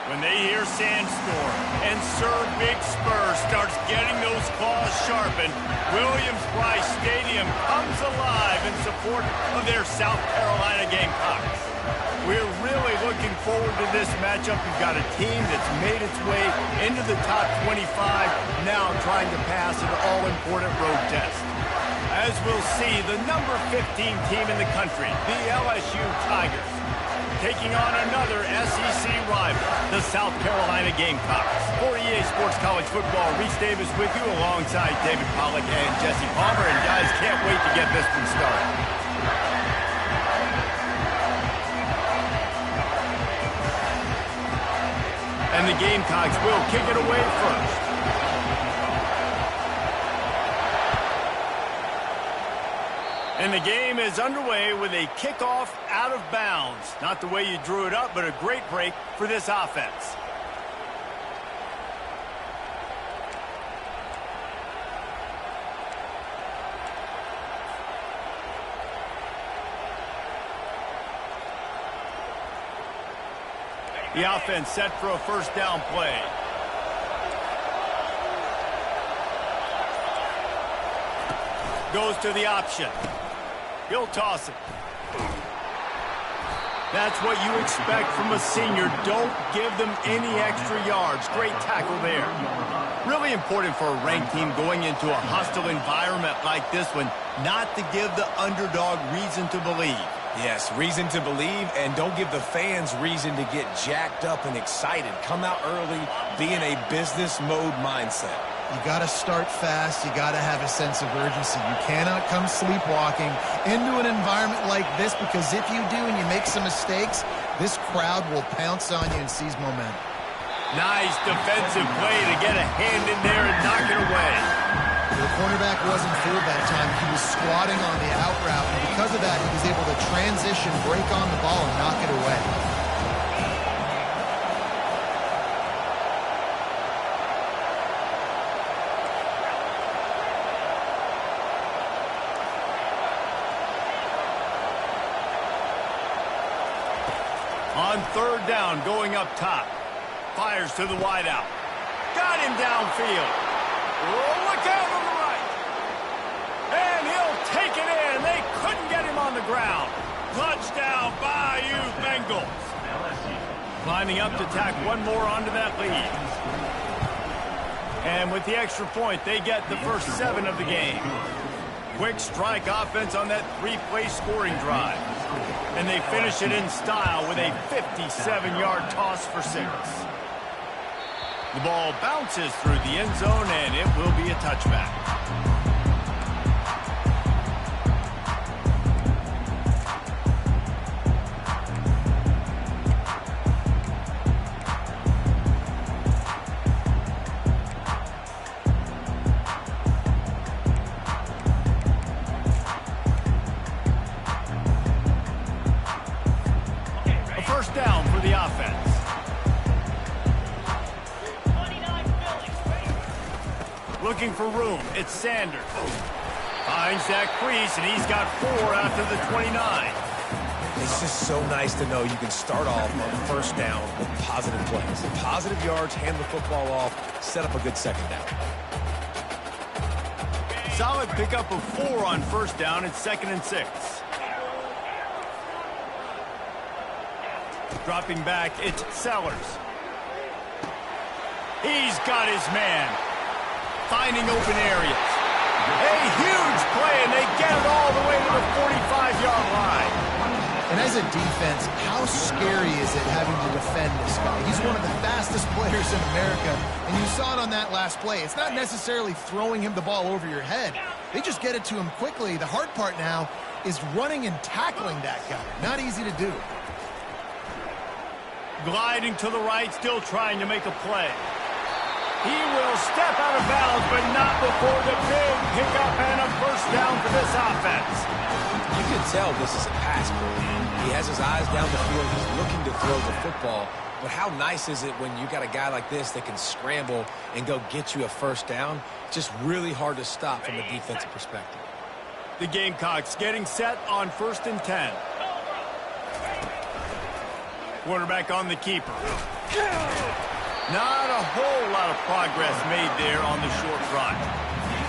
When they hear Sandstorm and Sir Big Spur starts getting those claws sharpened, Williams-Brice Stadium comes alive in support of their South Carolina Gamecocks. We're really looking forward to this matchup. We've got a team that's made its way into the top 25, now trying to pass an all-important road test. As we'll see, the number 15 team in the country, the LSU Tigers, taking on another SEC rival, the South Carolina Gamecocks. For EA Sports College Football, Reese Davis with you alongside David Pollack and Jesse Palmer. And guys, can't wait to get this one started. And the Gamecocks will kick it away first. And the game is underway with a kickoff out of bounds. Not the way you drew it up, but a great break for this offense. The offense set for a first down play. Goes to the option. He'll toss it. That's what you expect from a senior. Don't give them any extra yards. Great tackle there. Really important for a ranked team going into a hostile environment like this one, not to give the underdog reason to believe. Yes, reason to believe, and don't give the fans reason to get jacked up and excited. Come out early, be in a business mode mindset. You got to start fast. You got to have a sense of urgency. You cannot come sleepwalking into an environment like this, because if you do and you make some mistakes, this crowd will pounce on you and seize momentum. Nice defensive play to get a hand in there and knock it away. The cornerback wasn't fooled that time. He was squatting on the out route, and because of that, he was able to transition, break on the ball, and knock it away. On third down, going up top. Fires to the wideout. Got him downfield. Oh, look out on the right. And he'll take it in. They couldn't get him on the ground. Touchdown, Bayou Bengals. Lining up to tack one more onto that lead. And with the extra point, they get the first 7 of the game. Quick strike offense on that 3-play scoring drive. And they finish it in style with a 57-yard toss for 6. The ball bounces through the end zone, and it will be a touchback. A first down for the offense. Looking for room. It's Sanders. Finds that crease, and he's got 4 after the 29. It's just so nice to know you can start off on first down with positive plays. Positive yards, hand the football off, set up a good second down. Solid pickup of 4 on first down. It's 2nd and 6. Dropping back, it's Sellers. He's got his man. Finding open areas. A huge play, and they get it all the way to the 45-yard line. And as a defense, how scary is it having to defend this guy? He's one of the fastest players in America, and you saw it on that last play. It's not necessarily throwing him the ball over your head. They just get it to him quickly. The hard part now is running and tackling that guy. Not easy to do. Gliding to the right, still trying to make a play. He will step out of bounds, but not before the big pickup and a first down for this offense. You can tell this is a pass play. He has his eyes down the field. He's looking to throw the football. But how nice is it when you got a guy like this that can scramble and go get you a first down? Just really hard to stop from a defensive perspective. The Gamecocks getting set on 1st and 10. Quarterback on the keeper. Not a whole lot of progress made there on the short run.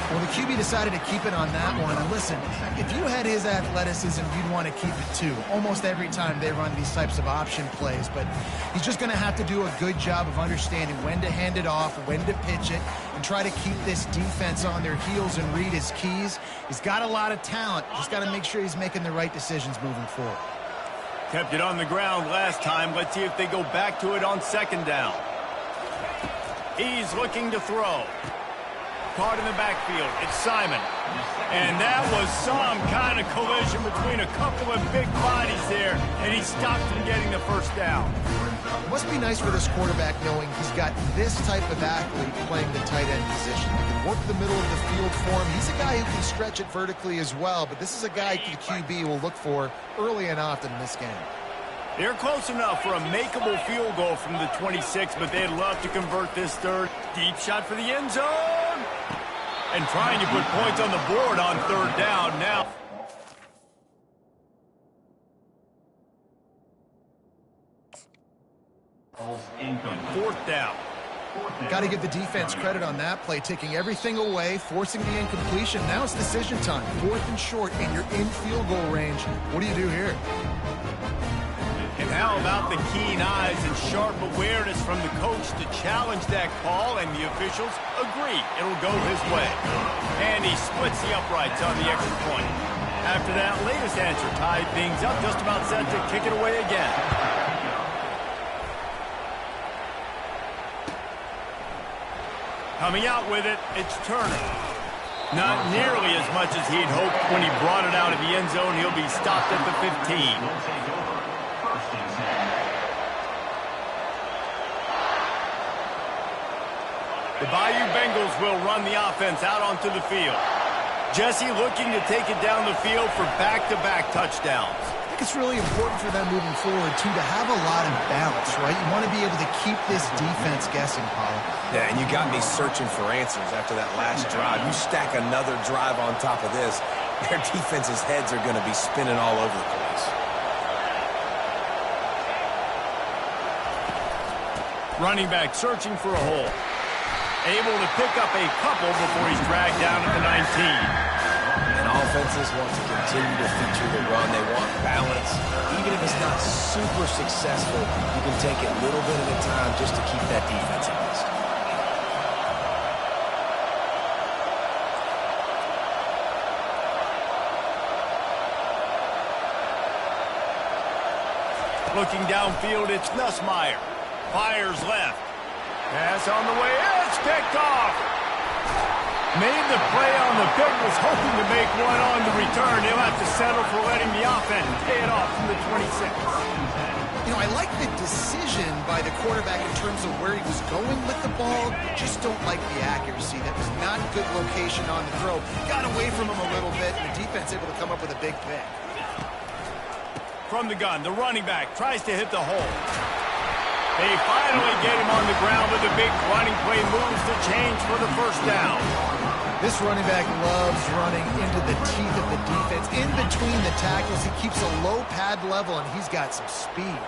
Well, the QB decided to keep it on that one. And listen, if you had his athleticism, you'd want to keep it too. Almost every time they run these types of option plays. But he's just going to have to do a good job of understanding when to hand it off, when to pitch it, and try to keep this defense on their heels and read his keys. He's got a lot of talent. Just got to make sure he's making the right decisions moving forward. Kept it on the ground last time. Let's see if they go back to it on second down. He's looking to throw. Caught in the backfield. It's Simon. And that was some kind of collision between a couple of big bodies there, and he stopped from getting the first down. It must be nice for this quarterback knowing he's got this type of athlete playing the tight end position. He can work the middle of the field for him. He's a guy who can stretch it vertically as well, but this is a guy the QB will look for early and often in this game. They're close enough for a makeable field goal from the 26, but they'd love to convert this third. Deep shot for the end zone. And trying to put points on the board on third down now. Fourth down. Got to give the defense credit on that play, taking everything away, forcing the incompletion. Now it's decision time. Fourth and short, and you're in field goal range. What do you do here? And how about the keen eyes and sharp awareness from the coach to challenge that call, and the officials agree it'll go his way. And he splits the uprights on the extra point. After that latest answer tied things up, just about set to kick it away again. Coming out with it, it's Turner. Not nearly as much as he'd hoped when he brought it out of the end zone. He'll be stopped at the 15. The Bayou Bengals will run the offense out onto the field. Jesse looking to take it down the field for back-to-back touchdowns. I think it's really important for them moving forward, too, to have a lot of balance, right? You want to be able to keep this defense guessing, Paul. Yeah, and you got me searching for answers after that last drive. You stack another drive on top of this, their defense's heads are going to be spinning all over the place. Running back searching for a hole. Able to pick up a couple before he's dragged down at the 19. And offenses want to continue to feature the run. They want balance. Even if it's not super successful, you can take it a little bit at a time just to keep that defense honest. Looking downfield, it's Nussmeier. Fires left. Pass on the way. It's picked off. Made the play on the pick, was hoping to make one on the return. He'll have to settle for letting the offense pay it off from the 26. You know, I like the decision by the quarterback in terms of where he was going with the ball. Just don't like the accuracy. That was not good location on the throw. Got away from him a little bit, and the defense able to come up with a big pick. From the gun, the running back tries to hit the hole. They finally get him on the ground with a big running play, moves the change for the first down. This running back loves running into the teeth of the defense. In between the tackles, he keeps a low pad level, and he's got some speed.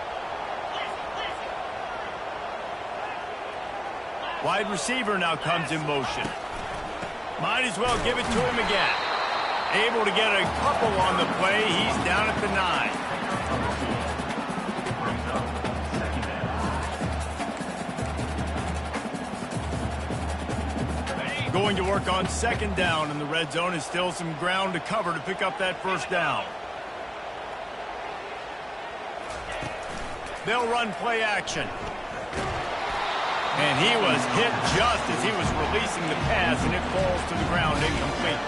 Wide receiver now comes in motion. Might as well give it to him again. Able to get a couple on the play. He's down at the 9. Going to work on second down, and the red zone is still some ground to cover to pick up that first down. They'll run play action. And he was hit just as he was releasing the pass, and it falls to the ground incomplete.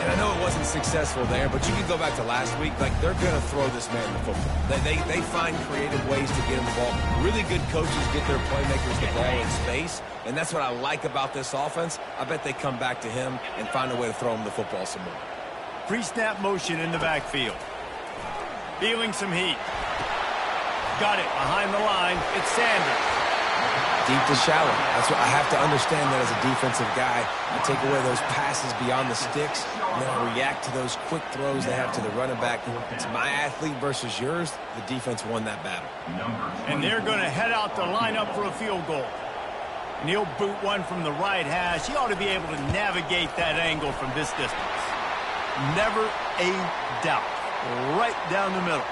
And I know it wasn't successful there, but you can go back to last week. Like, they're going to throw this man the football. They find creative ways to get him the ball. Really good coaches get their playmakers the ball in space, and that's what I like about this offense. I bet they come back to him and find a way to throw him the football some more. Pre-snap motion in the backfield. Feeling some heat. Got it behind the line. It's Sanders. deep to shallow. That's what I have to understand that as a defensive guy. I take away those passes beyond the sticks, and then I react to those quick throws they have to the running back. It's my athlete versus yours. The defense won that battle. And they're going to head out to line up for a field goal. And he'll boot one from the right hash. He ought to be able to navigate that angle from this distance. Never a doubt. Right down the middle.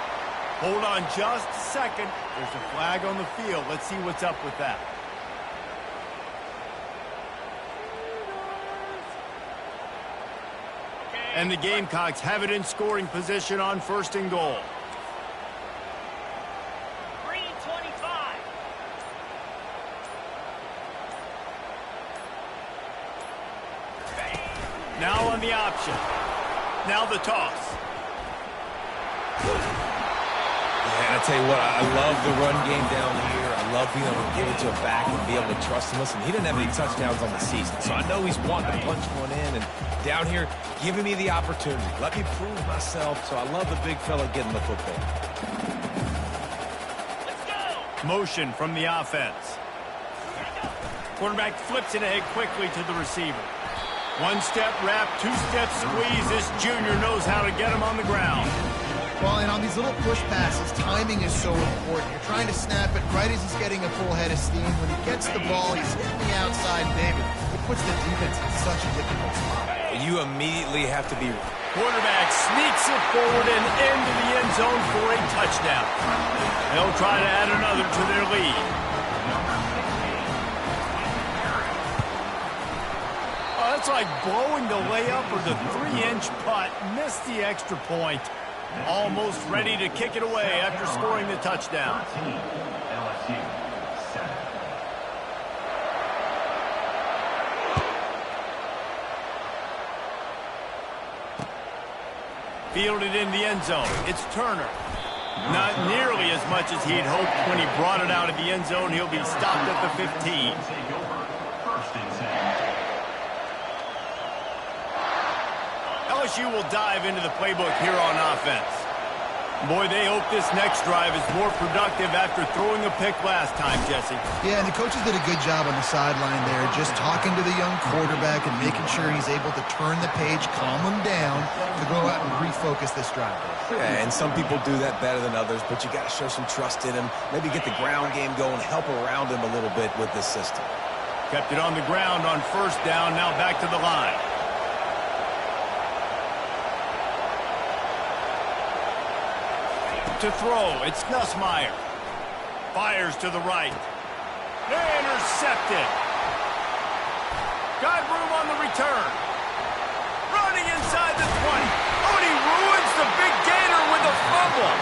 Hold on just a second. There's a flag on the field. Let's see what's up with that. And the Gamecocks have it in scoring position on 1st and goal. Now on the option. Now the toss. Yeah, I tell you what, I love the run game down here. I love being able to give it to a back and be able to trust him. Listen, he didn't have any touchdowns on the season, so I know he's wanting to punch one in. And down here, giving me the opportunity. Let me prove myself, so I love the big fella getting the football. Let's go. Motion from the offense. Quarterback flips it ahead quickly to the receiver. 1-step wrap, 2-step squeeze. This junior knows how to get him on the ground. Well, and on these little push passes, timing is so important. You're trying to snap it right as he's getting a full head of steam. When he gets the ball, he's hitting the outside, David. It puts the defense in such a difficult spot. You immediately have to be... Quarterback sneaks it forward and into the end zone for a touchdown. They'll try to add another to their lead. It's like blowing the layup or the 3-inch putt. Missed the extra point. Almost ready to kick it away after scoring the touchdown. LSU 7. Fielded in the end zone. It's Turner. Not nearly as much as he'd hoped when he brought it out of the end zone. He'll be stopped at the 15. LSU will dive into the playbook here on offense. Boy, they hope this next drive is more productive after throwing a pick last time, Jesse. Yeah, and the coaches did a good job on the sideline there, just talking to the young quarterback and making sure he's able to turn the page, calm him down, to go out and refocus this drive. Yeah, and some people do that better than others, but you got to show some trust in him. Maybe get the ground game going, help around him a little bit with this system. Kept it on the ground on 1st down, now back to the line. To throw, it's Nussmeier. Fires to the right. Intercepted. Got room on the return. Running inside the 20. Oh, and he ruins the big gator with a fumble.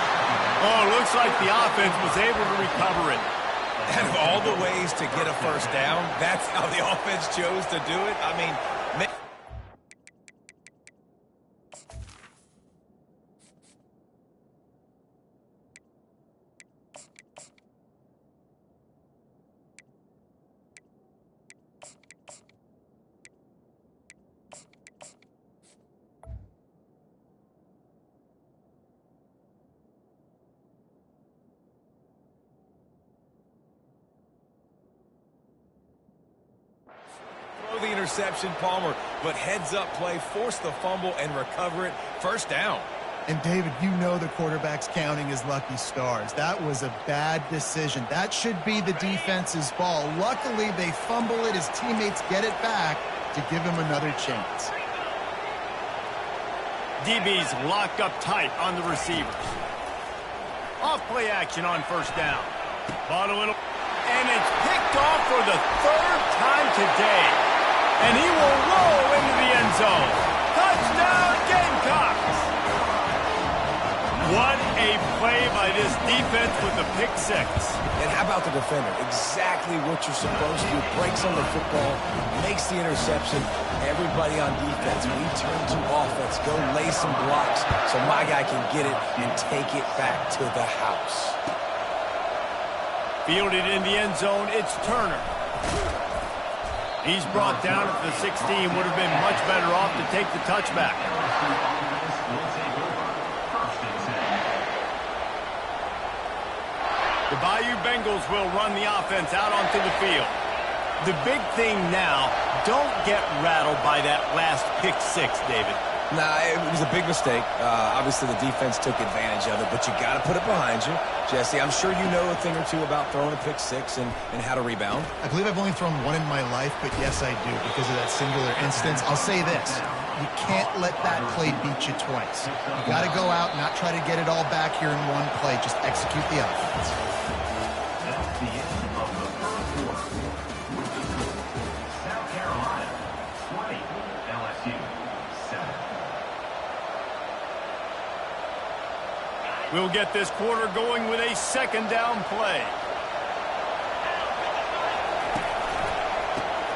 Oh, looks like the offense was able to recover it. And of all the ways to get a 1st down, that's how the offense chose to do it. I mean... the interception, Palmer, but heads-up play, force the fumble and recover it. 1st down. And, David, you know the quarterback's counting his lucky stars. That was a bad decision. That should be the defense's ball. Luckily, they fumble it. His teammates get it back to give him another chance. DB's locked up tight on the receivers. Off play action on 1st down. Bought a little, and it's picked off for the 3rd time today. And he will roll into the end zone. Touchdown, Gamecocks! What a play by this defense with the pick 6. And how about the defender? Exactly what you're supposed to. Breaks on the football, makes the interception. Everybody on defense, we turn to offense. Go lay some blocks so my guy can get it and take it back to the house. Fielded in the end zone, it's Turner. He's brought down at the 16. Would have been much better off to take the touchback. The Bayou Bengals will run the offense out onto the field. The big thing now, don't get rattled by that last pick six, David. Nah, it was a big mistake. Obviously, the defense took advantage of it, but you got to put it behind you. Jesse, I'm sure you know a thing or two about throwing a pick six and how to rebound. I believe I've only thrown one in my life, but yes, I do because of that singular instance. I'll say this. You can't let that play beat you twice. You got to go out and not try to get it all back here in one play. Just execute the offense. That's the end of the first quarter. South Carolina 20, LSU 7. We'll get this quarter going with a second down play.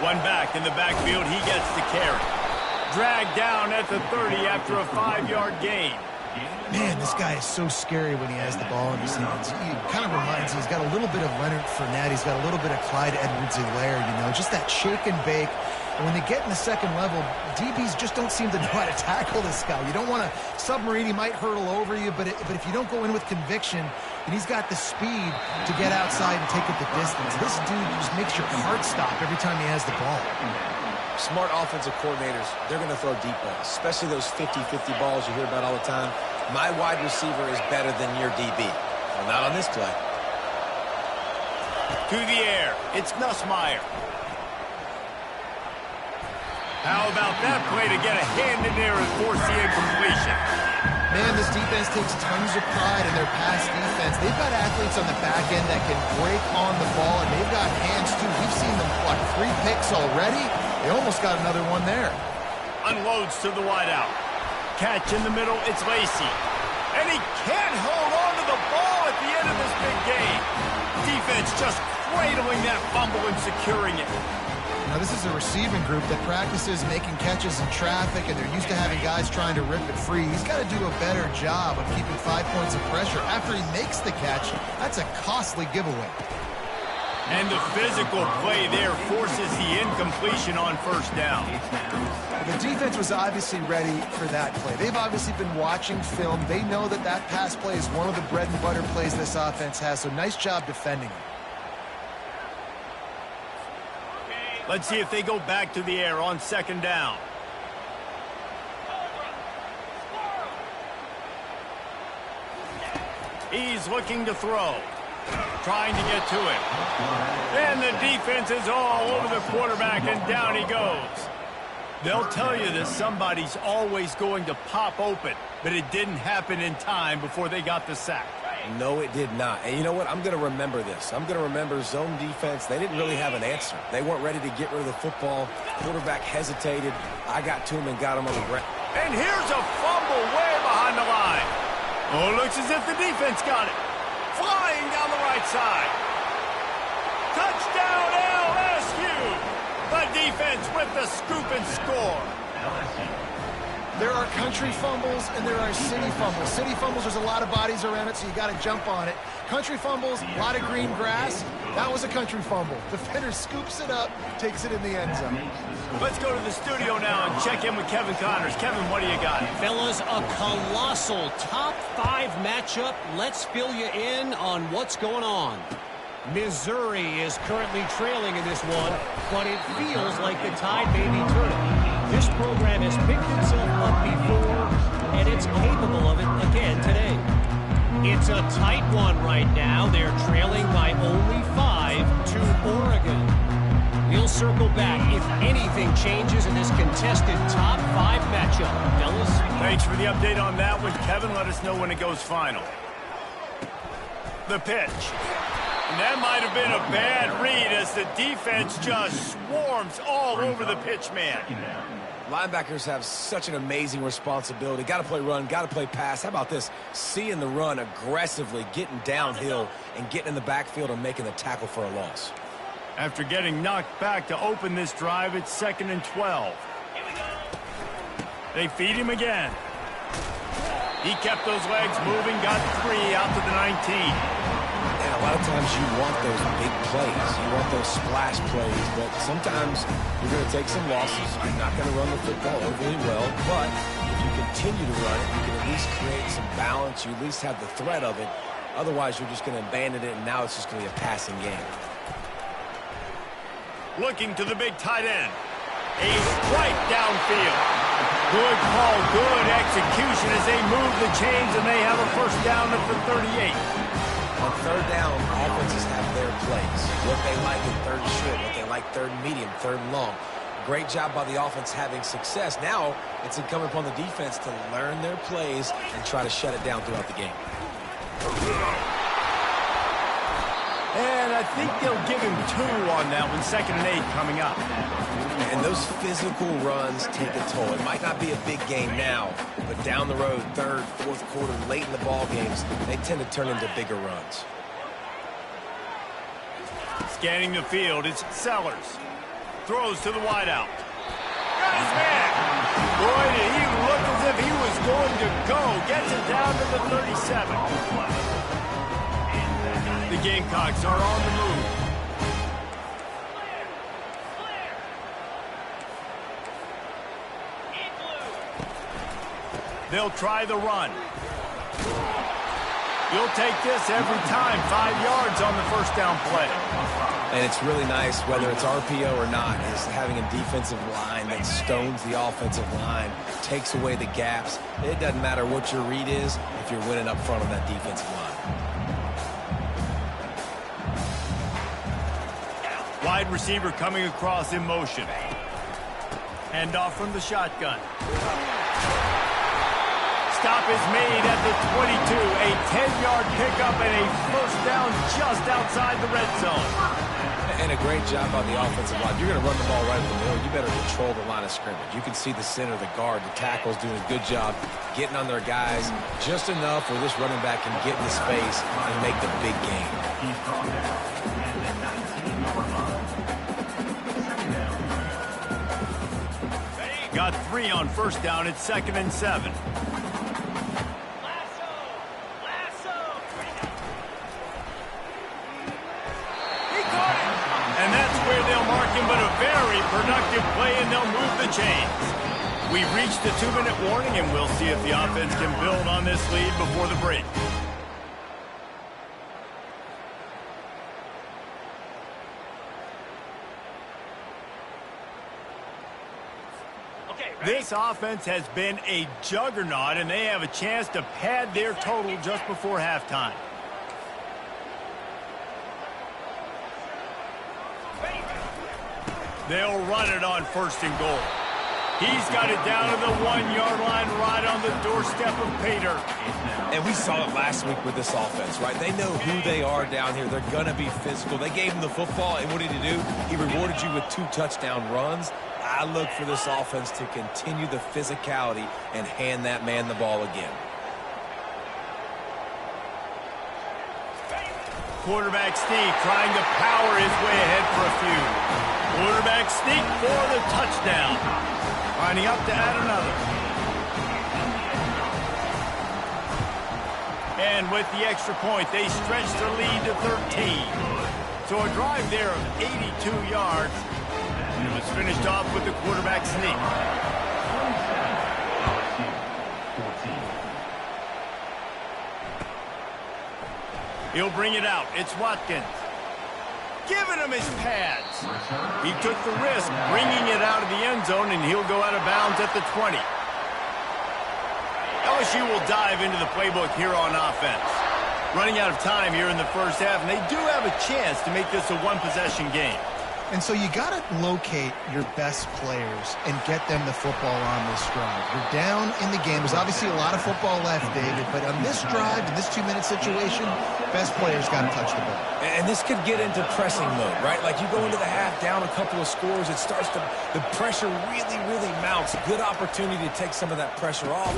One back in the backfield. He gets the carry. Dragged down at the 30 after a 5-yard gain. Man, this guy is so scary when he has the ball in his hands. He kind of reminds me, he's got a little bit of Leonard Fournette. He's got a little bit of Clyde Edwards-Helaire, you know, just that shake and bake. And when they get in the second level, DBs just don't seem to know how to tackle this guy. You don't want to submarine. He might hurtle over you, but if you don't go in with conviction, and he's got the speed to get outside and take it the distance. This dude just makes your heart stop every time he has the ball. Smart offensive coordinators, they're going to throw deep balls, especially those 50-50 balls you hear about all the time. My wide receiver is better than your DB. Well, not on this play. To the air. It's Nussmeier. How about that play to get a hand in there and force the incompletion? Man, this defense takes tons of pride in their pass defense. They've got athletes on the back end that can break on the ball, and they've got hands, too. We've seen them, 3 picks already? They almost got another one there. Unloads to the wideout. Catch in the middle, it's Lacy. And he can't hold on to the ball at the end of this big game. Defense just cradling that fumble and securing it. Now, this is a receiving group that practices making catches in traffic, and they're used to having guys trying to rip it free. He's got to do a better job of keeping 5 points of pressure. After he makes the catch, that's a costly giveaway. And the physical play there forces the incompletion on first down. The defense was obviously ready for that play. They've obviously been watching film. They know that that pass play is one of the bread and butter plays this offense has, so nice job defending it. Let's see if they go back to the air on second down. He's looking to throw. Trying to get to him. And the defense is all over the quarterback, and down he goes. They'll tell you that somebody's always going to pop open, but it didn't happen in time before they got the sack. No, it did not. And you know what? I'm going to remember this. I'm going to remember zone defense. They didn't really have an answer. They weren't ready to get rid of the football. Quarterback hesitated. I got to him and got him on the ground. And here's a fumble way behind the line. Oh, looks as if the defense got it. Flying down the right side. Touchdown, LSU. The defense with the scoop and score. There are country fumbles and there are city fumbles. City fumbles, there's a lot of bodies around it, so you got to jump on it. Country fumbles, a lot of green grass. That was a country fumble. Defender scoops it up, takes it in the end zone. Let's go to the studio now and check in with Kevin Connors. Kevin, what do you got? Fellas, a colossal top 5 matchup. Let's fill you in on what's going on. Missouri is currently trailing in this one, but it feels like the tide may be turning. This program has picked itself up before, and it's capable of it again today. It's a tight one right now. They're trailing by only 5 to Oregon. We'll circle back if anything changes in this contested top 5 matchup. Fellas? Thanks for the update on that one, Kevin. Let us know when it goes final. The pitch. And that might have been a bad read as the defense just swarms all over the pitch man. Linebackers have such an amazing responsibility. Got to play run, got to play pass. How about this? Seeing the run aggressively, getting downhill, and getting in the backfield and making the tackle for a loss. After getting knocked back to open this drive, it's 2nd and 12. They feed him again. He kept those legs moving, got 3 out to the 19. And a lot of times you want those big plays. You want those splash plays, but sometimes you're going to take some losses. You're not going to run the football overly well, but if you continue to run it, you can at least create some balance. You at least have the threat of it, Otherwise, you're just going to abandon it, and now it's just going to be a passing game. Looking to the big tight end. A strike downfield. Good call, good execution as they move the chains, and they have a first down at the 38. On third down, offenses have their plays. What they like in third and short, what they like third and medium, third and long. Great job by the offense having success. Now it's incumbent upon the defense to learn their plays and try to shut it down throughout the game. And I think they'll give him 2 on that one, 2nd and 8 coming up. And those physical runs take a toll. It might not be a big game now, but down the road, third, fourth quarter, late in the ball games, they tend to turn into bigger runs. Scanning the field, it's Sellers. Throws to the wideout. Got his man. Boy, did he look as if he was going to go. Gets it down to the 37. The Gamecocks are on the move. They'll try the run. You'll take this every time. 5 yards on the first down play. And it's really nice, whether it's RPO or not, is having a defensive line that stones the offensive line, takes away the gaps. It doesn't matter what your read is if you're winning up front on that defensive line. Wide receiver coming across in motion. Handoff from the shotgun. Stop is made at the 22. A 10-yard pickup and a first down just outside the red zone. And a great job on the offensive line. You're going to run the ball right in the middle. You better control the line of scrimmage. You can see the center, the guard, the tackles doing a good job getting on their guys just enough where this running back can get in the space and make the big game. Got 3 on first down. It's 2nd and 7. And that's where they'll mark him, but a very productive play, and they'll move the chains. We've reached the 2-minute warning, and we'll see if the offense can build on this lead before the break. This offense has been a juggernaut, and they have a chance to pad their total just before halftime. They'll run it on 1st and goal. He's got it down to the 1-yard line right on the doorstep of Pater. And we saw it last week with this offense, right? They know who they are down here. They're going to be physical. They gave him the football, and what did he do? He rewarded you with 2 touchdown runs. I look for this offense to continue the physicality and hand that man the ball again. Quarterback Steve trying to power his way ahead for a few. Quarterback sneak for the touchdown. Lining up to add another. And with the extra point, they stretch the lead to 13. So a drive there of 82 yards. And it was finished off with the quarterback sneak. He'll bring it out. It's Watkins. Giving him his pads. He took the risk, bringing it out of the end zone, and he'll go out of bounds at the 20. LSU will dive into the playbook here on offense. Running out of time here in the first half, and they do have a chance to make this a one-possession game. And so you got to locate your best players and get them the football on this drive. You're down in the game. There's obviously a lot of football left, David, but on this drive, in this 2-minute situation, best players got to touch the ball. And this could get into pressing mode, right? Like you go into the half down a couple of scores, it starts to, the pressure really mounts. Good opportunity to take some of that pressure off.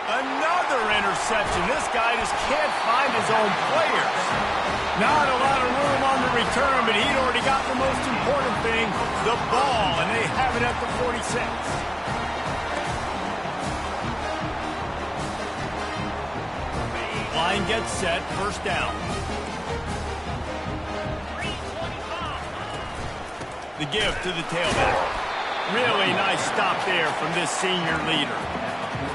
Another interception. This guy just can't find his own players. Not a lot of room on the return, but he'd already got the most important thing, the ball, and they have it at the 46. Line gets set, first down. The give to the tailback. Really nice stop there from this senior leader.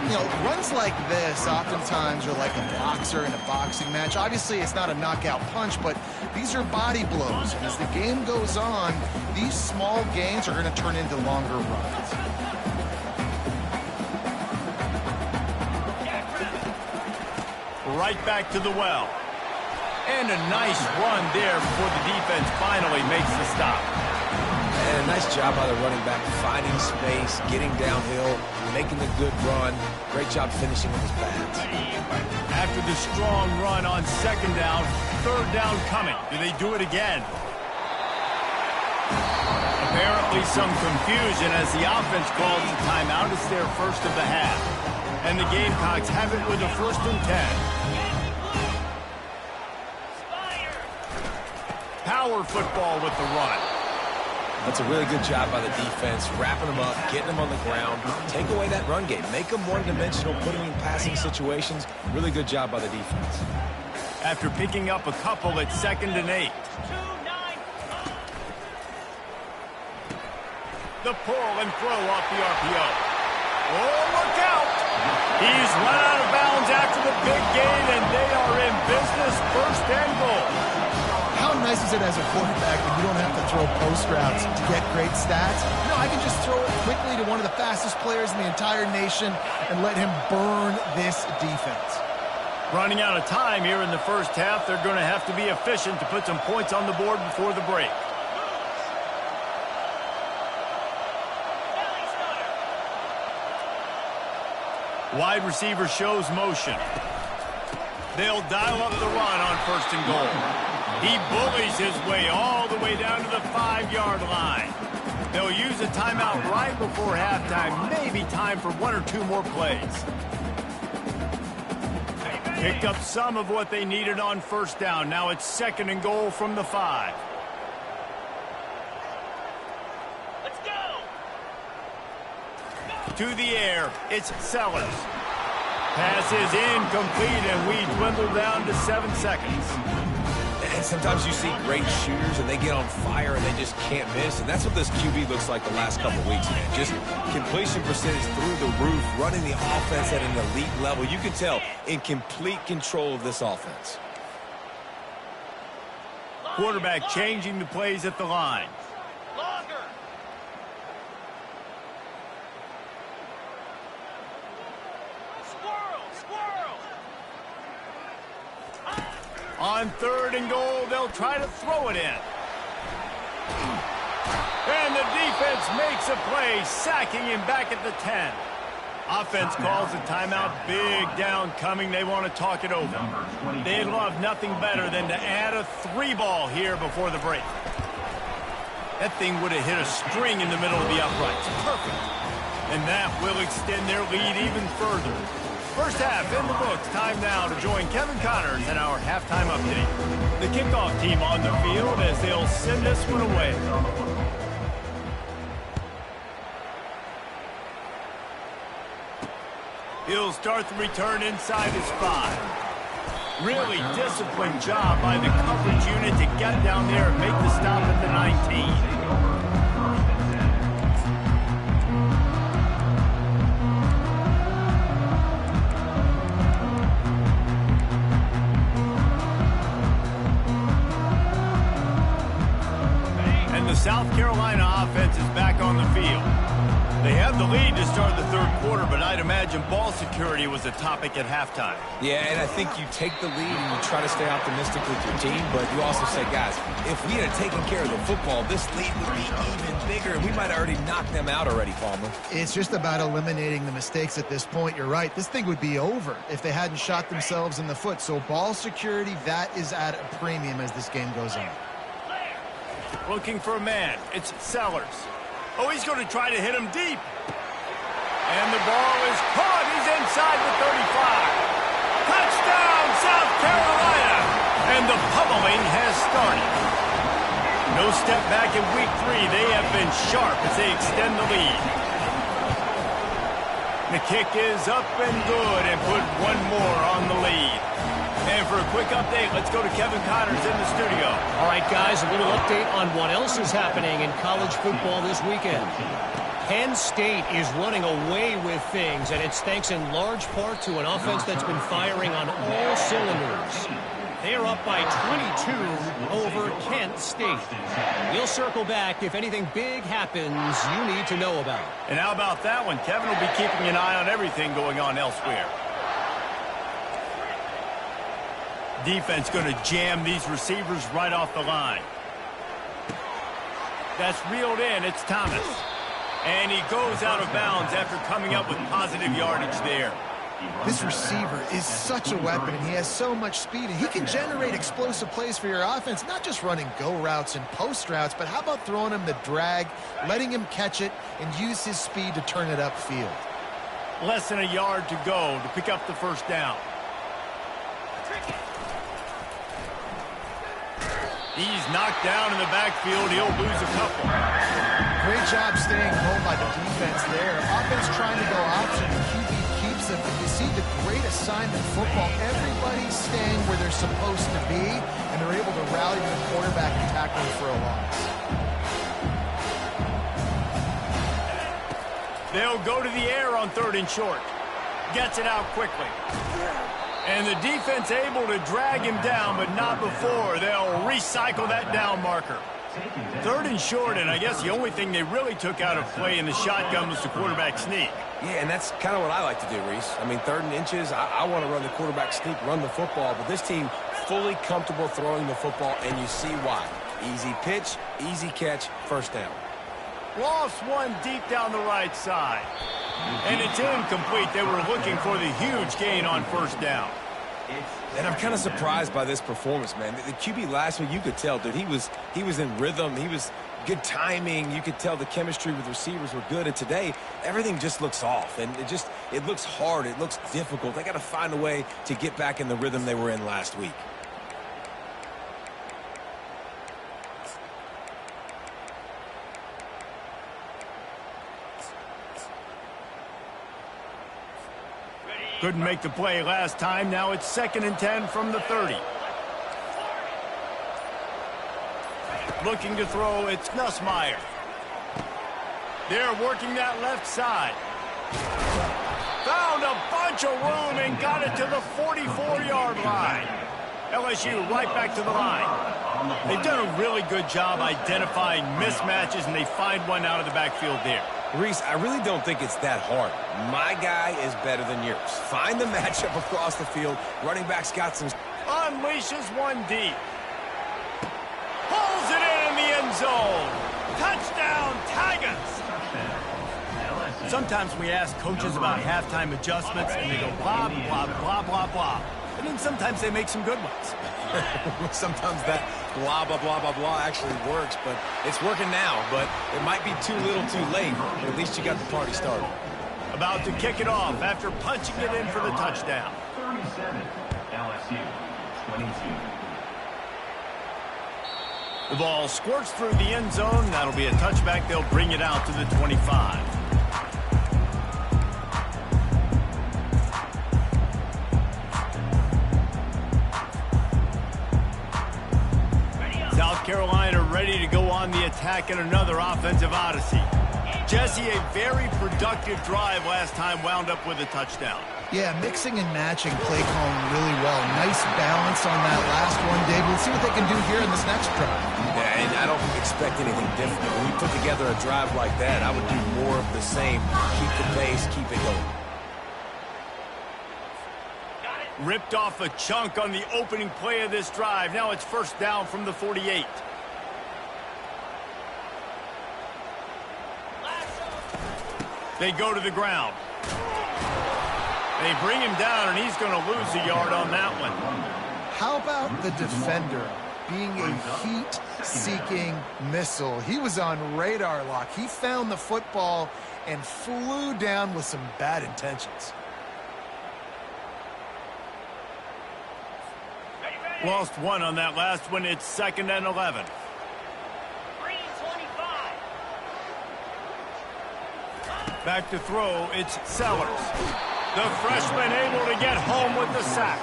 You know, runs like this oftentimes are like a boxer in a boxing match. Obviously, it's not a knockout punch, but these are body blows. And as the game goes on, these small gains are going to turn into longer runs. Right back to the well. And a nice run there before the defense finally makes the stop. And a nice job by the running back, finding space, getting downhill, making a good run. Great job finishing with his pads. After the strong run on second down, third down coming. Do they do it again? Apparently some confusion as the offense calls the timeout. It's their first of the half. And the Gamecocks have it with a 1st and 10. Power football with the run. That's a really good job by the defense, wrapping them up, getting them on the ground. Take away that run game. Make them one-dimensional, put them in passing situations. Really good job by the defense. After picking up a couple at 2nd and 8. The pull and throw off the RPO. Oh, look out! He's run out of bounds after the big gain, and they are in business, 1st and goal. How nice is it as a quarterback when you don't have to throw post routes to get great stats? No, I can just throw it quickly to one of the fastest players in the entire nation and let him burn this defense. Running out of time here in the first half, they're going to have to be efficient to put some points on the board before the break. Wide receiver shows motion. They'll dial up the run on 1st and goal. He bullies his way all the way down to the 5-yard line. They'll use a timeout right before halftime. Maybe time for 1 or 2 more plays. Picked up some of what they needed on 1st down. Now it's 2nd and goal from the 5. Let's go! To the air, it's Sellers. Pass is incomplete, and we dwindle down to 7 seconds. And sometimes you see great shooters, and they get on fire, and they just can't miss. And that's what this QB looks like the last couple weeks, man. Just completion percentage through the roof, running the offense at an elite level. You can tell in complete control of this offense. Quarterback changing the plays at the line. On 3rd and goal, they'll try to throw it in. And the defense makes a play, sacking him back at the 10. Offense calls a timeout. Big down coming. They want to talk it over. They'd love nothing better than to add a 3-ball here before the break. That thing would have hit a string in the middle of the uprights. Perfect. And that will extend their lead even further. First half in the books. Time now to join Kevin Connors in our halftime update. The kickoff team on the field as they'll send this one away. He'll start the return inside his 5. Really disciplined job by the coverage unit to get down there and make the stop at the 19. South Carolina offense is back on the field. They have the lead to start the 3rd quarter, but I'd imagine ball security was a topic at halftime. Yeah, and I think you take the lead and you try to stay optimistic with your team, but you also say, guys, if we had taken care of the football, this lead would be even bigger, and we might have already knocked them out already, Palmer. It's just about eliminating the mistakes at this point. You're right. This thing would be over if they hadn't shot themselves in the foot. So ball security, that is at a premium as this game goes on. Looking for a man. It's Sellers. Oh, he's going to try to hit him deep. And the ball is caught. He's inside the 35. Touchdown, South Carolina. And the pummeling has started. No step back in week 3. They have been sharp as they extend the lead. The kick is up and good and put one more on the lead. And for a quick update, let's go to Kevin Connors in the studio. All right, guys, a little update on what else is happening in college football this weekend. Penn State is running away with things, and it's thanks in large part to an offense that's been firing on all cylinders. They're up by 22 over Kent State. We'll circle back if anything big happens you need to know about. And how about that one? Kevin will be keeping an eye on everything going on elsewhere. Defense going to jam these receivers right off the line. That's reeled in. It's Thomas. And he goes out of bounds after coming up with positive yardage there. This receiver is such a weapon, and he has so much speed, and he can generate explosive plays for your offense, not just running go routes and post routes, but how about throwing him the drag, letting him catch it, and use his speed to turn it upfield. Less than a yard to go to pick up the first down. He's knocked down in the backfield. He'll lose a couple. Great job staying home by the defense there. Offense trying to go option, and QB keeps them. But you see the great assignment football. Everybody's staying where they're supposed to be, and they're able to rally to the quarterback and tackle him for a loss. They'll go to the air on 3rd and short. Gets it out quickly. And the defense able to drag him down, but not before. They'll recycle that down marker. 3rd and short, and I guess the only thing they really took out of play in the shotgun was the quarterback sneak. Yeah, and that's kind of what I like to do, Reese. I mean, 3rd and inches, I want to run the quarterback sneak, run the football, but this team fully comfortable throwing the football, and you see why. Easy pitch, easy catch, first down. Lost one deep down the right side. And it's incomplete. They were looking for the huge gain on first down. And I'm kind of surprised by this performance, man. The QB last week, you could tell, dude, he was in rhythm. He was good timing. You could tell the chemistry with receivers were good. And today, everything just looks off. And it looks hard. It looks difficult. They got to find a way to get back in the rhythm they were in last week. Couldn't make the play last time. Now it's 2nd and 10 from the 30. Looking to throw, it's Nussmeier. They're working that left side. Found a bunch of room and got it to the 44-yard line. LSU right back to the line. They've done a really good job identifying mismatches, and they find one out of the backfield there. Reese, I really don't think it's that hard. My guy is better than yours. Find the matchup across the field. Running back's got some... Unleashes one deep. Pulls it in the end zone. Touchdown, Tigers. Sometimes we ask coaches about halftime adjustments, and they go blah, blah, blah, blah, blah. And then sometimes they make some good ones. Sometimes that blah, blah, blah, blah, blah actually works, but it's working now. But it might be too little too late, but at least you got the party started. About to kick it off after punching it in for the touchdown. 37, LSU, 22. The ball squirts through the end zone. That'll be a touchback. They'll bring it out to the 25. South Carolina ready to go on the attack in another offensive odyssey. Jesse, a very productive drive last time wound up with a touchdown. Yeah, mixing and matching play calling really well. Nice balance on that last one, Dave. We'll see what they can do here in this next drive. Yeah, and I don't expect anything different. When you put together a drive like that, I would do more of the same. Keep the pace, keep it going. Ripped off a chunk on the opening play of this drive. Now it's first down from the 48. They go to the ground. They bring him down, and he's going to lose a yard on that one. How about the defender being a heat-seeking missile? He was on radar lock. He found the football and flew down with some bad intentions. Lost one on that last one. It's 2nd and 11. Back to throw, it's Sellers. The freshman able to get home with the sack.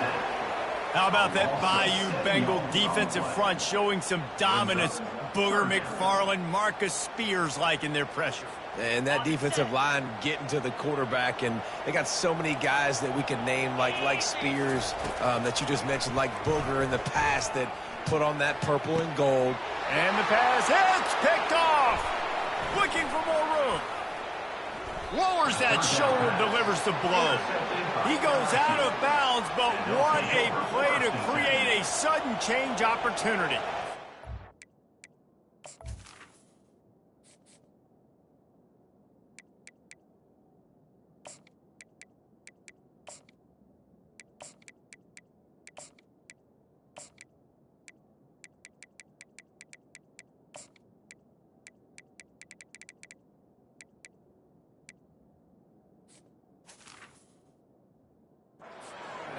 How about that Bayou Bengal defensive front showing some dominance? Booger McFarland, Marcus Spears like in their pressure. And that defensive line getting to the quarterback, and they got so many guys that we can name, like Spears, that you just mentioned, like Booger in the past, that put on that purple and gold. And the pass hits, picked off. Looking for more room. Lowers that shoulder, delivers the blow. He goes out of bounds, but what a play to create a sudden change opportunity.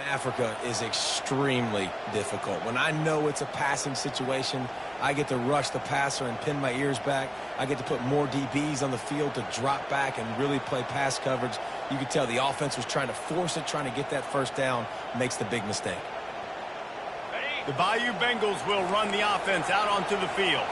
Africa is extremely difficult. When I know it's a passing situation, I get to rush the passer and pin my ears back. I get to put more DBs on the field to drop back and really play pass coverage. You could tell the offense was trying to force it, trying to get that first down, makes the big mistake. The Bayou Bengals will run the offense out onto the field.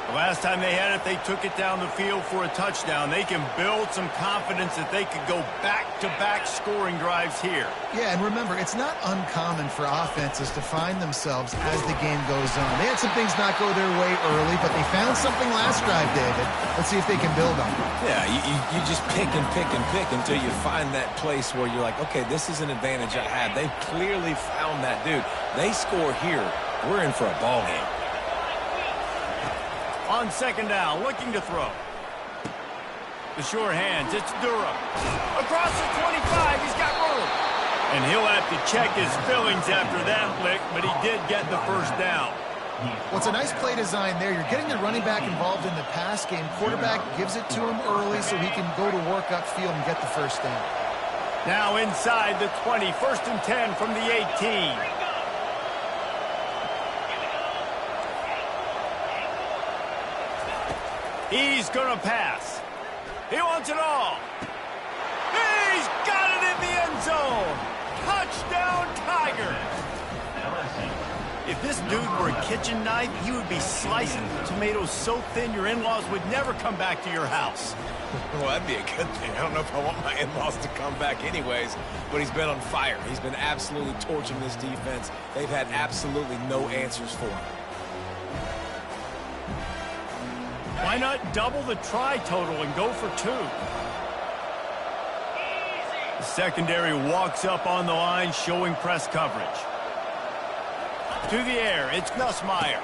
The last time they had it, they took it down the field for a touchdown. They can build some confidence that they could go back-to-back scoring drives here. Yeah, and remember, it's not uncommon for offenses to find themselves as the game goes on. They had some things not go their way early, but they found something last drive, David. Let's see if they can build on it. Yeah, you just pick and pick and pick until you find that place where you're like, okay, this is an advantage I have. They've clearly found that, dude. They score here, we're in for a ball game. On second down, looking to throw. The sure hands, it's Durham. Across the 25, he's got room. And he'll have to check his fillings after that lick, but he did get the first down. Well, it's a nice play design there. You're getting the running back involved in the pass game. Quarterback gives it to him early so he can go to work upfield and get the first down. Now inside the 20, 1st and 10 from the 18. He's going to pass. He wants it all. He's got it in the end zone. Touchdown, Tigers. If this dude were a kitchen knife, he would be slicing tomatoes so thin your in-laws would never come back to your house. Well, that'd be a good thing. I don't know if I want my in-laws to come back anyways, but he's been on fire. He's been absolutely torching this defense. They've had absolutely no answers for him. Why not double the try total and go for 2? The secondary walks up on the line, showing press coverage. To the air, it's Nussmeier.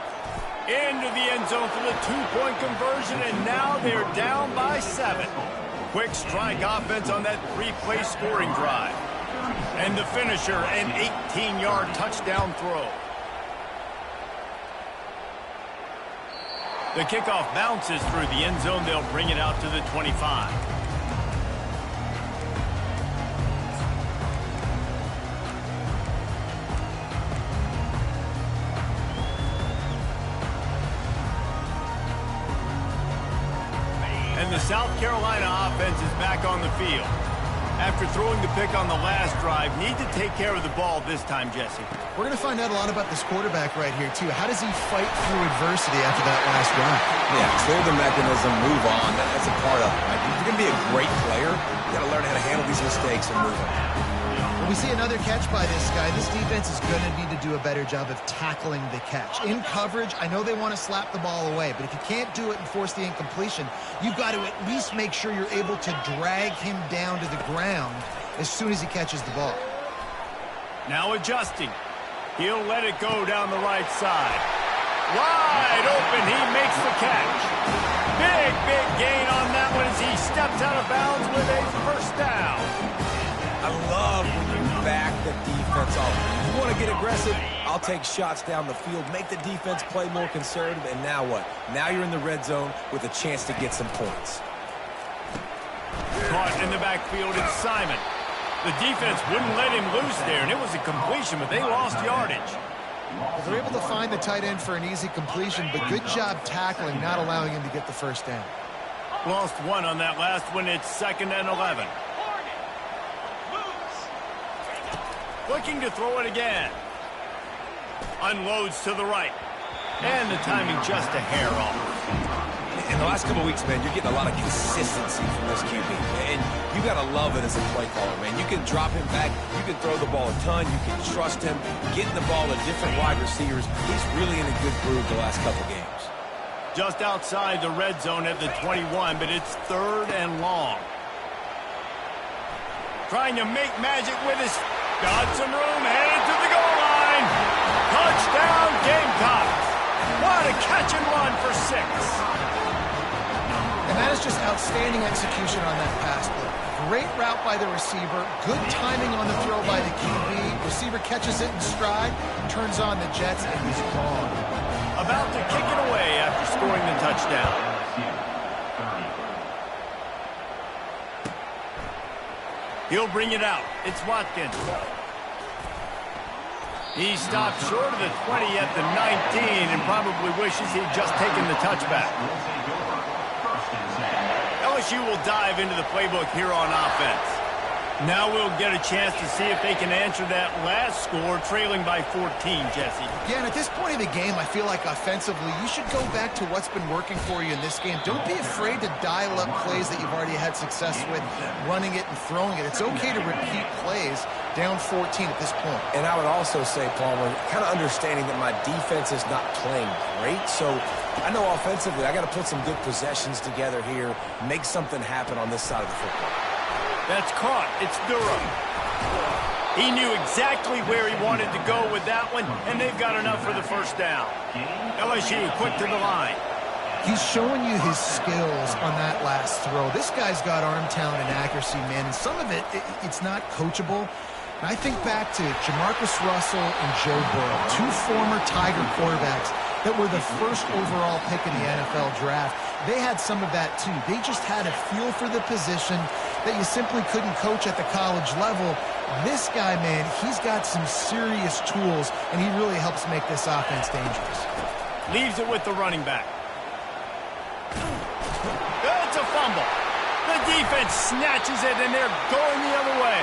Into the end zone for the 2-point conversion, and now they're down by 7. Quick strike offense on that 3-play scoring drive. And the finisher, an 18-yard touchdown throw. The kickoff bounces through the end zone. They'll bring it out to the 25. And the South Carolina offense is back on the field. After throwing the pick on the last drive, need to take care of the ball this time, Jesse. We're going to find out a lot about this quarterback right here, too. How does he fight through adversity after that last drive? Yeah, clear the mechanism, move on. That's a part of it. Right? If you're going to be a great player, you got to learn how to handle these mistakes and move on. When we see another catch by this guy, this defense is going to need to do a better job of tackling the catch. In coverage, I know they want to slap the ball away, but if you can't do it and force the incompletion, you've got to at least make sure you're able to drag him down to the ground as soon as he catches the ball. Now adjusting. He'll let it go down the right side. Wide open, he makes the catch. Big gain on that one as he steps out of bounds with a first down. I love when you back the defense off. If you want to get aggressive, I'll take shots down the field, make the defense play more conservative, and now what? Now you're in the red zone with a chance to get some points. Caught in the backfield, it's Simon. The defense wouldn't let him loose there, and it was a completion, but they lost yardage. Well, they're able to find the tight end for an easy completion, but good job tackling, not allowing him to get the first down. Lost 1 on that last one. It's 2nd and 11. Looking to throw it again. Unloads to the right. And the timing just a hair off. In the last couple of weeks, man, you're getting a lot of consistency from this QB. And you got to love it as a play caller, man. You can drop him back. You can throw the ball a ton. You can trust him. Getting the ball to different wide receivers. He's really in a good groove the last couple games. Just outside the red zone at the 21, but it's 3rd and long. Trying to make magic with his... Got some room, headed to the goal line. Touchdown, Gamecocks. What a catch and run for 6. And that is just outstanding execution on that pass play. Great route by the receiver. Good timing on the throw by the QB. Receiver catches it in stride, turns on the jets, and he's gone. About to kick it away after scoring the touchdown. He'll bring it out. It's Watkins. He stopped short of the 20 at the 19 and probably wishes he'd just taken the touchback. LSU will dive into the playbook here on offense. Now we'll get a chance to see if they can answer that last score, trailing by 14, Jesse. Yeah, and at this point of the game, I feel like offensively, you should go back to what's been working for you in this game. Don't be afraid to dial up plays that you've already had success with, running it and throwing it. It's okay to repeat plays down 14 at this point. And I would also say, Palmer, kind of understanding that my defense is not playing great, so I know offensively I got to put some good possessions together here, make something happen on this side of the football. That's caught. It's Durham. He knew exactly where he wanted to go with that one, and they've got enough for the first down. LSU quick to the line. He's showing you his skills on that last throw. This guy's got arm talent and accuracy, man, and some of it's not coachable. And I think back to Jamarcus Russell and Joe Burrow, 2 former Tiger quarterbacks that were the first overall pick in the NFL draft. They had some of that, too. They just had a feel for the position that you simply couldn't coach at the college level. This guy, man, he's got some serious tools, and he really helps make this offense dangerous. Leaves it with the running back. It's a fumble. The defense snatches it, and they're going the other way.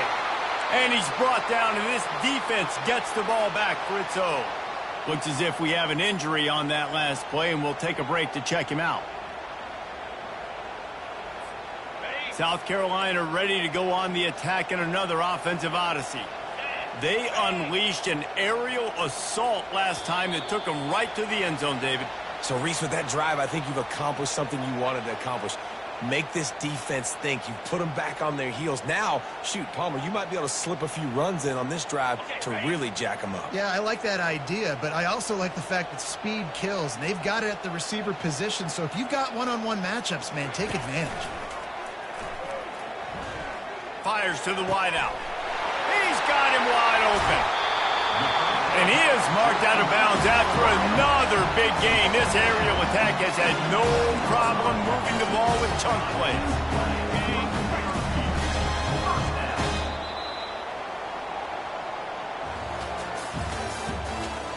And he's brought down, and this defense gets the ball back for its own. Looks as if we have an injury on that last play, and we'll take a break to check him out. South Carolina ready to go on the attack in another offensive odyssey. They unleashed an aerial assault last time that took them right to the end zone, David. So, Reese, with that drive, I think you've accomplished something you wanted to accomplish. Make this defense think. You've put them back on their heels. Now, shoot, Palmer, you might be able to slip a few runs in on this drive to really jack them up. Yeah, I like that idea, but I also like the fact that speed kills, and they've got it at the receiver position. So if you've got one-on-one matchups, man, take advantage. Fires to the wideout. He's got him wide open. And he is marked out of bounds after another big game. This aerial attack has had no problem moving the ball with chunk plays.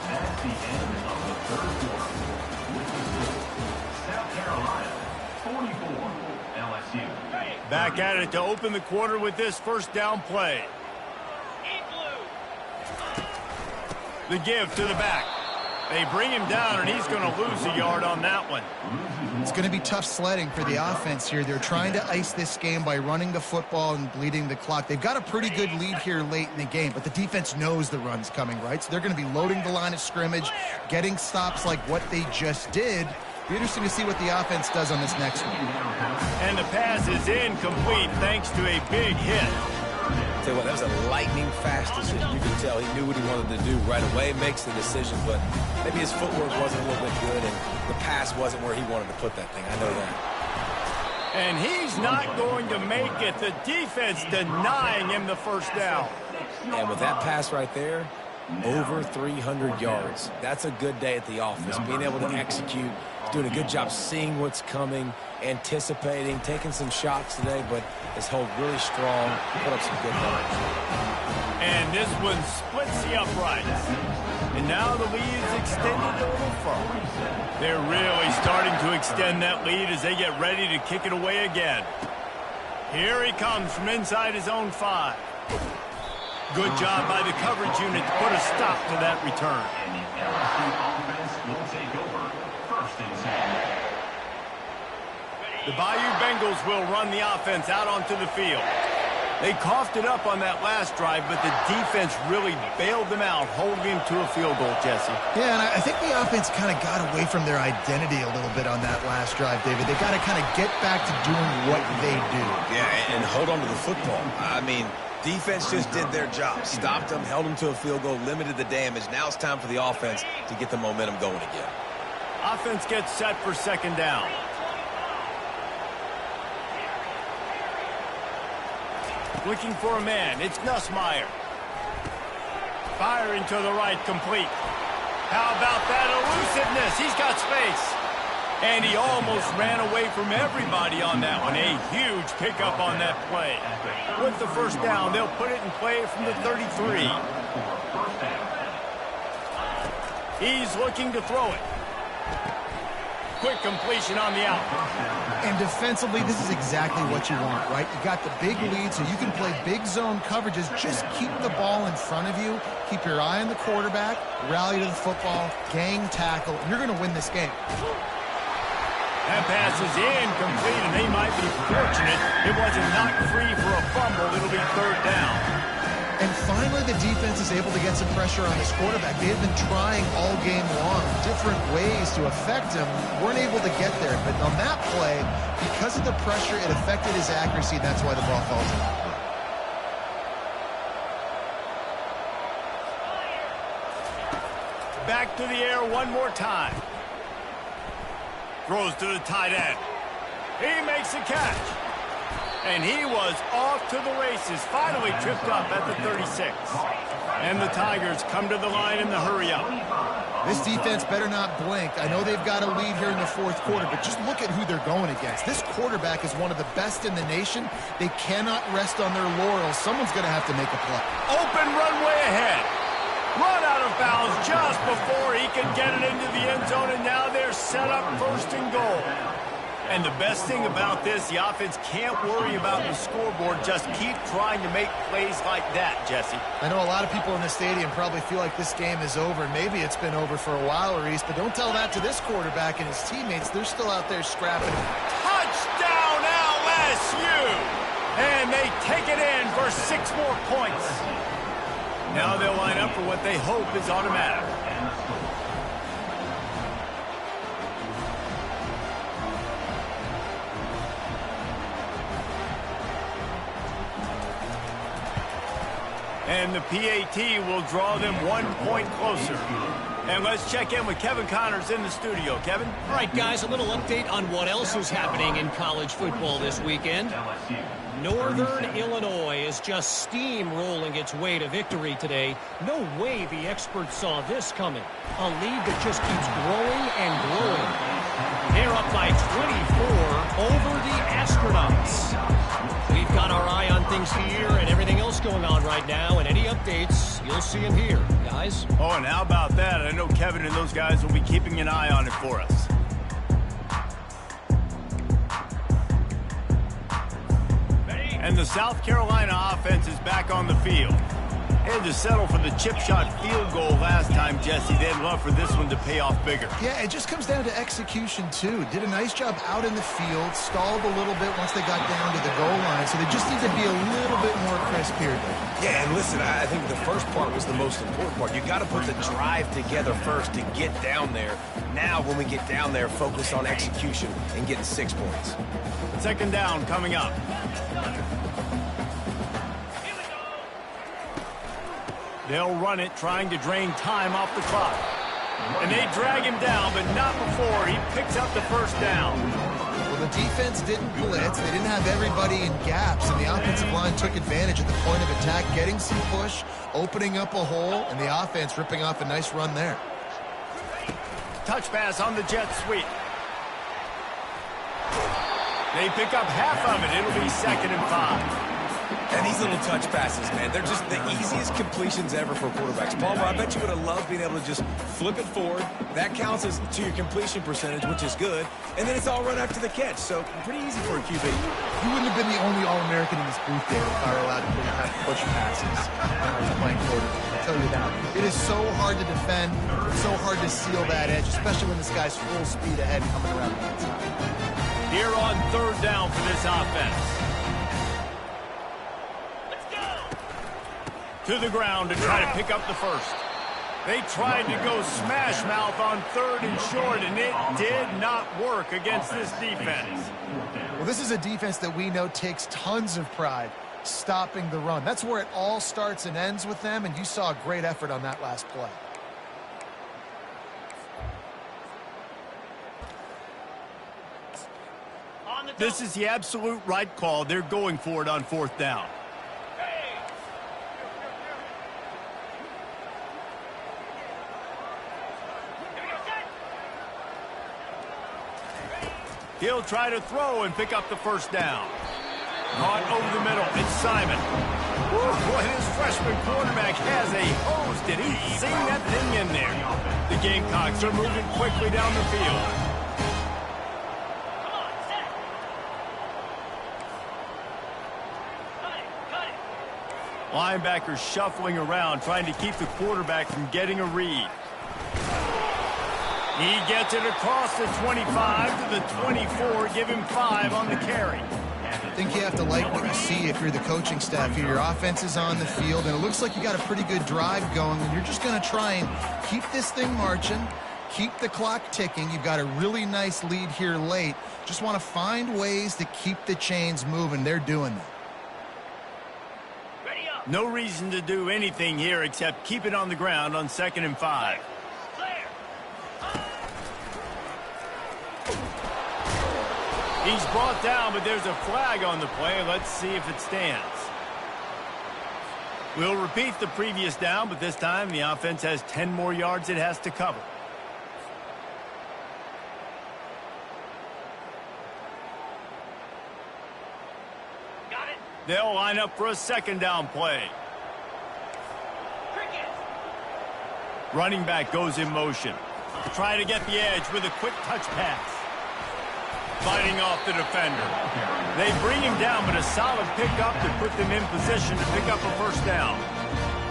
That's the end of the 3rd quarter. South Carolina, 44, LSU. Back at it to open the quarter with this first down play. The give to the back. They bring him down, and he's going to lose a yard on that one. It's going to be tough sledding for the offense here. They're trying to ice this game by running the football and bleeding the clock. They've got a pretty good lead here late in the game, but the defense knows the run's coming, right? So they're going to be loading the line of scrimmage, getting stops like what they just did. Be interesting to see what the offense does on this next one. And the pass is incomplete thanks to a big hit. Tell you what, that was a lightning-fast decision. You can tell he knew what he wanted to do right away, makes the decision, but maybe his footwork wasn't a little bit good, and the pass wasn't where he wanted to put that thing. I know that. And he's not going to make it. The defense denying him the first down. And with that pass right there, over 300 yards. That's a good day at the office. Being able to execute, doing a good job seeing what's coming, anticipating, taking some shots today, but has held really strong, put up some good numbers. And this one splits the uprights. And now the lead is extended a little further. They're really starting to extend that lead as they get ready to kick it away again. Here he comes from inside his own 5. Good job by the coverage unit to put a stop to that return. And the LSU offense will take over The Bayou Bengals will run the offense out onto the field. They coughed it up on that last drive, but the defense really bailed them out, holding them to a field goal, Jesse. Yeah, and I think the offense kind of got away from their identity a little bit on that last drive, David. They got to kind of get back to doing what they do. Yeah, and hold on to the football. I mean, defense just did their job. Stopped them, held them to a field goal, limited the damage. Now it's time for the offense to get the momentum going again. Offense gets set for second down. Looking for a man. It's Nussmeier. Firing to the right, complete. How about that elusiveness? He's got space. And he almost ran away from everybody on that one. A huge pickup on that play. With the first down, they'll put it in play from the 33. He's looking to throw it. Quick completion on the out. And defensively, this is exactly what you want, right? You got the big lead, so you can play big zone coverages. Just keep the ball in front of you. Keep your eye on the quarterback. Rally to the football. Gang tackle. You're going to win this game. That pass is incomplete, and they might be fortunate it wasn't knocked free for a fumble. It'll be third down. And finally, the defense is able to get some pressure on this quarterback. They have been trying all game long different ways to affect him. Weren't able to get there. But on that play, because of the pressure, it affected his accuracy, and that's why the ball falls in. Back to the air one more time. Throws to the tight end. He makes a catch. And he was off to the races. Finally tripped up at the 36. And the Tigers come to the line in the hurry-up. This defense better not blink. I know they've got a lead here in the fourth quarter, but just look at who they're going against. This quarterback is one of the best in the nation. They cannot rest on their laurels. Someone's going to have to make a play. Open runway ahead. Run out of bounds just before he can get it into the end zone, and now they're set up first and goal. And the best thing about this, the offense can't worry about the scoreboard. Just keep trying to make plays like that, Jesse. I know a lot of people in the stadium probably feel like this game is over. Maybe it's been over for a while, Reese, but don't tell that to this quarterback and his teammates. They're still out there scrapping. Touchdown, LSU! And they take it in for 6 more points. Now they'll line up for what they hope is automatic. And the PAT will draw them 1 point closer. And let's check in with Kevin Connors in the studio. Kevin? All right, guys, a little update on what else is happening in college football this weekend. Northern Illinois is just steamrolling its way to victory today. No way the experts saw this coming. A lead that just keeps growing and growing. They're up by 24 over the Astronauts. We've got our eye on things here and everything else going on right now, and any updates, you'll see them here, guys. Oh, and how about that? I know Kevin and those guys will be keeping an eye on it for us. And the South Carolina offense is back on the field. Had to settle for the chip shot field goal last time, Jesse. They'd love for this one to pay off bigger. Yeah, it just comes down to execution, too. Did a nice job out in the field, stalled a little bit once they got down to the goal line, so they just need to be a little bit more crisp here. Yeah, and listen, I think the first part was the most important part. You got to put the drive together first to get down there. Now, when we get down there, focus on execution and getting 6 points. Second down coming up. They'll run it, trying to drain time off the clock. And they drag him down, but not before he picks up the first down. Well, the defense didn't blitz. They didn't have everybody in gaps, and the offensive line took advantage at the point of attack, getting some push, opening up a hole, and the offense ripping off a nice run there. Touch pass on the jet sweep. They pick up half of it. It'll be 2nd and 5. And these little touch passes, man, they're just the easiest completions ever for quarterbacks. Palmer, I bet you would have loved being able to just flip it forward. That counts as to your completion percentage, which is good. And then it's all run after the catch. So pretty easy for a QB. You wouldn't have been the only All-American in this booth, David, if I were allowed to push passes when I was playing quarterback. I'll tell you that. It is so hard to defend. It's so hard to seal that edge, especially when this guy's full speed ahead coming around the inside. Here on on third down for this offense. To the ground to try to pick up the first. They tried to go smash mouth on third and short, and it did not work against this defense. Well, this is a defense that we know takes tons of pride stopping the run. That's where it all starts and ends with them, and you saw a great effort on that last play. This is the absolute right call. They're going for it on fourth down. He'll try to throw and pick up the first down. Caught over the middle. It's Simon. Woo, boy, this freshman quarterback has a hose. Did he sing that thing in there? The Gamecocks are moving quickly down the field. Linebackers shuffling around, trying to keep the quarterback from getting a read. He gets it across the 25 to the 24. Give him 5 on the carry. I think you have to like what you see if you're the coaching staff here. Your offense is on the field, and it looks like you got a pretty good drive going, and you're just going to try and keep this thing marching, keep the clock ticking. You've got a really nice lead here late. Just want to find ways to keep the chains moving. They're doing that. No reason to do anything here except keep it on the ground on 2nd and 5. He's brought down, but there's a flag on the play. Let's see if it stands. We'll repeat the previous down, but this time the offense has 10 more yards it has to cover. Got it. They'll line up for a 2nd down play. Running back goes in motion. Try to get the edge with a quick touch pass. Fighting off the defender. They bring him down, but a solid pickup to put them in position to pick up a first down.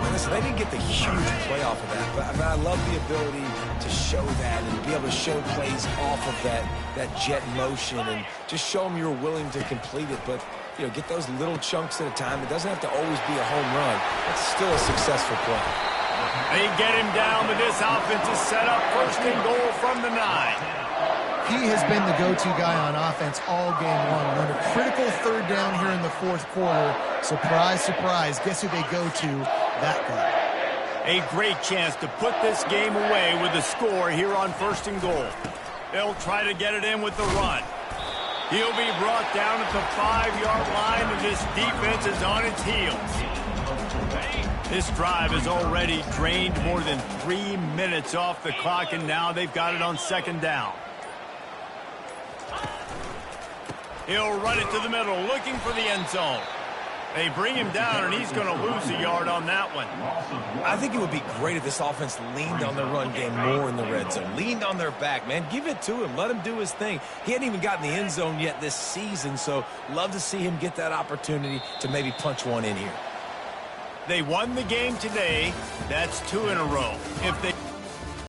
Well, listen, they didn't get the huge play off of that, but I love the ability to show that and be able to show plays off of that jet motion and just show them you're willing to complete it. But, you know, get those little chunks at a time. It doesn't have to always be a home run. It's still a successful play. They get him down, but this offense is set up 1st and goal from the 9. He has been the go-to guy on offense all game long. We're in a critical 3rd down here in the 4th quarter. Surprise, surprise. Guess who they go to? That guy. A great chance to put this game away with a score here on 1st and goal. They'll try to get it in with the run. He'll be brought down at the 5-yard line, and this defense is on its heels. This drive has already drained more than 3 minutes off the clock, and now they've got it on 2nd down. He'll run it to the middle, looking for the end zone. They bring him down, and he's going to lose a yard on that one. I think it would be great if this offense leaned on the run game more in the red zone. Leaned on their back, man. Give it to him. Let him do his thing. He hadn't even gotten the end zone yet this season, so love to see him get that opportunity to maybe punch one in here. They won the game today. That's 2 in a row. If they